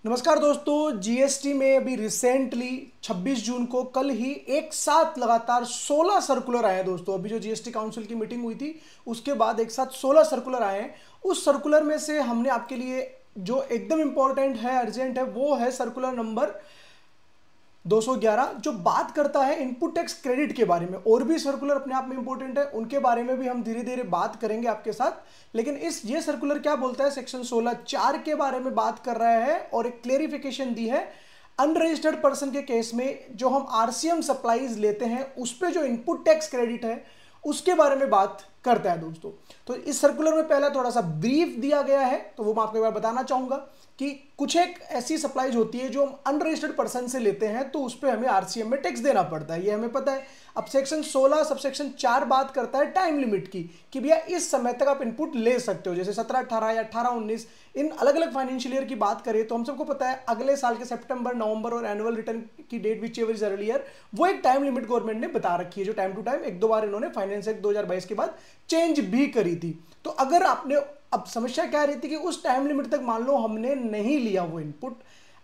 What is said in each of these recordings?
नमस्कार दोस्तों, जीएसटी में अभी रिसेंटली 26 जून को कल ही एक साथ लगातार 16 सर्कुलर आए हैं। दोस्तों अभी जो जीएसटी काउंसिल की मीटिंग हुई थी उसके बाद एक साथ 16 सर्कुलर आए हैं। उस सर्कुलर में से हमने आपके लिए जो एकदम इंपॉर्टेंट है, अर्जेंट है, वो है सर्कुलर नंबर 211 जो बात करता है इनपुट टैक्स क्रेडिट के बारे में। और भी सर्कुलर अपने आप में इंपॉर्टेंट है, उनके बारे में भी हम धीरे धीरे बात करेंगे आपके साथ। लेकिन ये सर्कुलर क्या बोलता है, सेक्शन 16(4) के बारे में बात कर रहा है और एक क्लेरिफिकेशन दी है। अनरजिस्टर्ड पर्सन के केस में जो हम आरसीएम सप्लाईज लेते हैं उस पर जो इनपुट टैक्स क्रेडिट है उसके बारे में बात करता है दोस्तों। तो इस सर्कुलर में पहला थोड़ा सा ब्रीफ दिया गया है, तो वो मैं आपको एक बार बताना चाहूंगा कि कुछ एक ऐसी सप्लाईज होती है जो हम अनरजिस्टर्ड पर्सन से लेते हैं तो उस पर हमें आरसीएम में टैक्स देना पड़ता है, ये हमें पता है। अब सेक्शन 16 सबसेक्शन 4 बात करता है टाइम लिमिट की कि भैया इस समय तक आप इनपुट ले सकते हो। जैसे 17-18 या 18-19 इन अलग अलग फाइनेंशियल ईयर की बात करें तो हम सबको पता है अगले साल के सितंबर, नवंबर और एनुअल रिटर्न की date whichever is earlier, वो एक टाइम लिमिट गवर्नमेंट ने बता रखी है जो टाइम टू टाइम एक दो बार इन्होंने फाइनेंस एक्ट 2022 के बाद चेंज भी करी थी। तो अगर आपने, अब समस्या क्या रही थी कि उस टाइम लिमिट तक मान लो हमने नहीं लिया वो इनपुट।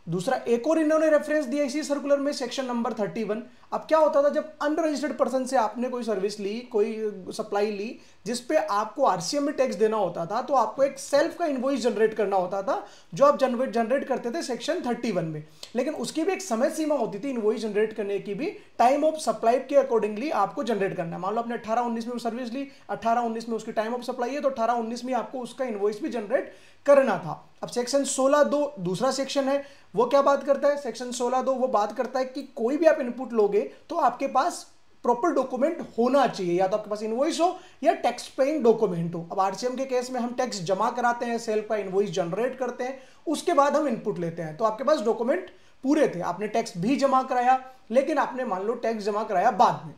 दूसरा एक और इन्होंने रेफरेंस दिया इसी सर्कुलर में, सेक्शन नंबर 31। अब क्या होता था जब अनरजिस्टर्ड पर्सन से आपने कोई सर्विस ली, कोई सप्लाई ली जिस पे आपको आरसीएम में टैक्स देना होता था, तो आपको एक सेल्फ का इनवॉइस जनरेट करना होता था जो आप जनरेट करते थे सेक्शन 31 में। लेकिन उसकी भी एक समय सीमा होती थी इनवॉइस जनरेट करने की भी, टाइम ऑफ सप्लाई के अकॉर्डिंगली आपको जनरेट करना है। मान लो आपने 18-19 में सर्विस ली, 18-19 में उसकी टाइम ऑफ सप्लाई है तो 18-19 में आपको उसका इनवॉइस भी जनरेट करना था। अब सेक्शन 16(2) दूसरा सेक्शन है, वो क्या बात करता है, सेक्शन 16(2) वो बात करता है कि कोई भी आप इनपुट लोगे तो आपके पास प्रॉपर डॉक्यूमेंट होना चाहिए, या तो आपके पास इनवॉइस हो या टैक्स पेइंग डॉक्यूमेंट हो। अब आरसीएम के केस में हम टैक्स जमा कराते हैं, सेल्फ का इनवॉइस जनरेट करते हैं, उसके बाद हम इनपुट लेते हैं। तो आपके पास डॉक्यूमेंट पूरे थे, आपने टैक्स भी जमा कराया, लेकिन आपने मान लो टैक्स जमा कराया बाद में,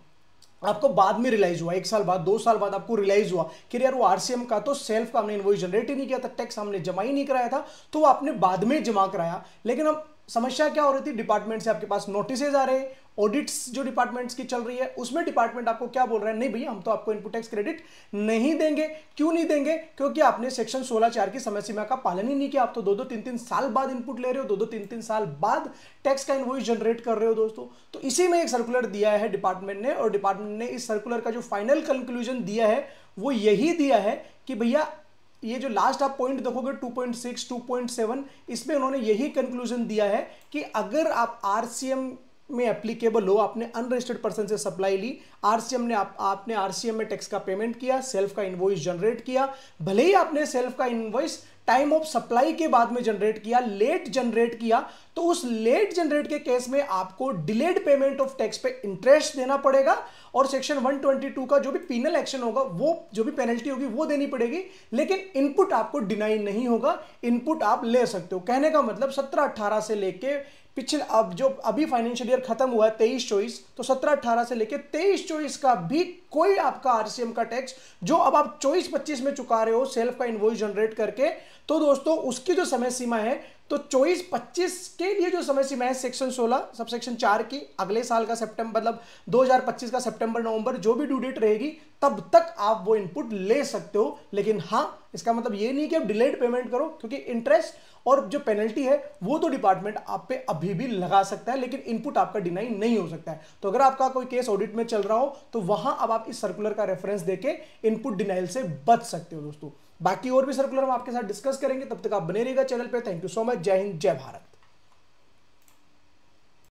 आपको बाद में रियलाइज हुआ, 1 साल बाद 2 साल बाद आपको रियलाइज हुआ कि यार वो आरसीएम का तो सेल्फ का हमने इनवॉइस जनरेट ही नहीं किया था, टैक्स हमने जमा ही नहीं कराया था, तो वो आपने बाद में जमा कराया। लेकिन अब समस्या क्या हो रही थी, डिपार्टमेंट से आपके पास नोटिसेज आ रहे हैं, ऑडिट्स जो डिपार्टमेंट्स की चल रही है उसमें डिपार्टमेंट आपको क्या बोल रहा है, नहीं भैया हम तो आपको इनपुट टैक्स क्रेडिट नहीं देंगे। क्यों नहीं देंगे? क्योंकि आपने सेक्शन 16(4) की समय सीमा का पालन ही नहीं किया। आप तो 2-2, 3-3 साल बाद इनपुट ले रहे हो, 2-2, 3-3 साल बाद टैक्स का इनवॉइस जनरेट कर रहे हो दोस्तों। तो इसी में एक सर्कुलर दिया है डिपार्टमेंट ने, और डिपार्टमेंट ने इस सर्कुलर का जो फाइनल कंक्लूजन दिया है वो यही दिया है कि भैया ये जो लास्ट आप पॉइंट देखोगे 2.6, 2.7, इसमें उन्होंने यही कंक्लूजन दिया है कि अगर आप आरसीएम में एप्लीकेबल हो, आपने अनरजिस्टर्ड पर्सन से सप्लाई ली, आरसीएम ने आपने आरसीएम में टैक्स का पेमेंट किया, सेल्फ का इनवॉइस जनरेट किया, भले ही आपने सेल्फ का इनवॉइस टाइम ऑफ सप्लाई के बाद में जनरेट किया, लेट जनरेट किया, तो उस लेट जनरेट के केस में आपको डिलेड पेमेंट ऑफ टैक्स पे इंटरेस्ट देना पड़ेगा, और सेक्शन 122 का जो भी पिनल एक्शन होगा, वो जो भी पेनल्टी होगी वो देनी पड़ेगी। लेकिन इनपुट आपको डिनाई नहीं होगा, इनपुट आप ले सकते हो। कहने का मतलब 17-18 से लेके पिछले, अब जो अभी फाइनेंशियल ईयर खत्म हुआ है 23-24, तो 17-18 से लेके 23-24 का भी कोई आपका आरसीएम का टैक्स जो अब आप 24-25 में चुका रहे हो सेल्फ का इनवॉइस जनरेट करके, तो दोस्तों उसकी जो समय सीमा है, तो 24-25 के लिए जो समय सीमा है सेक्शन 16 सबसेक्शन 4 की, अगले साल का सितंबर, मतलब 2025 का सितंबर नवंबर जो भी ड्यू डेट रहेगी तब तक आप वो इनपुट ले सकते हो। लेकिन हाँ, इसका मतलब ये नहीं कि आप डिलेड पेमेंट करो, क्योंकि इंटरेस्ट और जो पेनल्टी है वो तो डिपार्टमेंट आप पे अभी भी लगा सकता है, लेकिन इनपुट आपका डिनाई नहीं हो सकता है। तो अगर आपका कोई केस ऑडिट में चल रहा हो तो वहां अब आप इस सर्कुलर का रेफरेंस देके इनपुट डिनाइल से बच सकते हो दोस्तों। बाकी और भी सर्कुलर हम आपके साथ डिस्कस करेंगे, तब तक आप बने रहिएगा चैनल पे। Thank you so much. जय हिंद, जय भारत।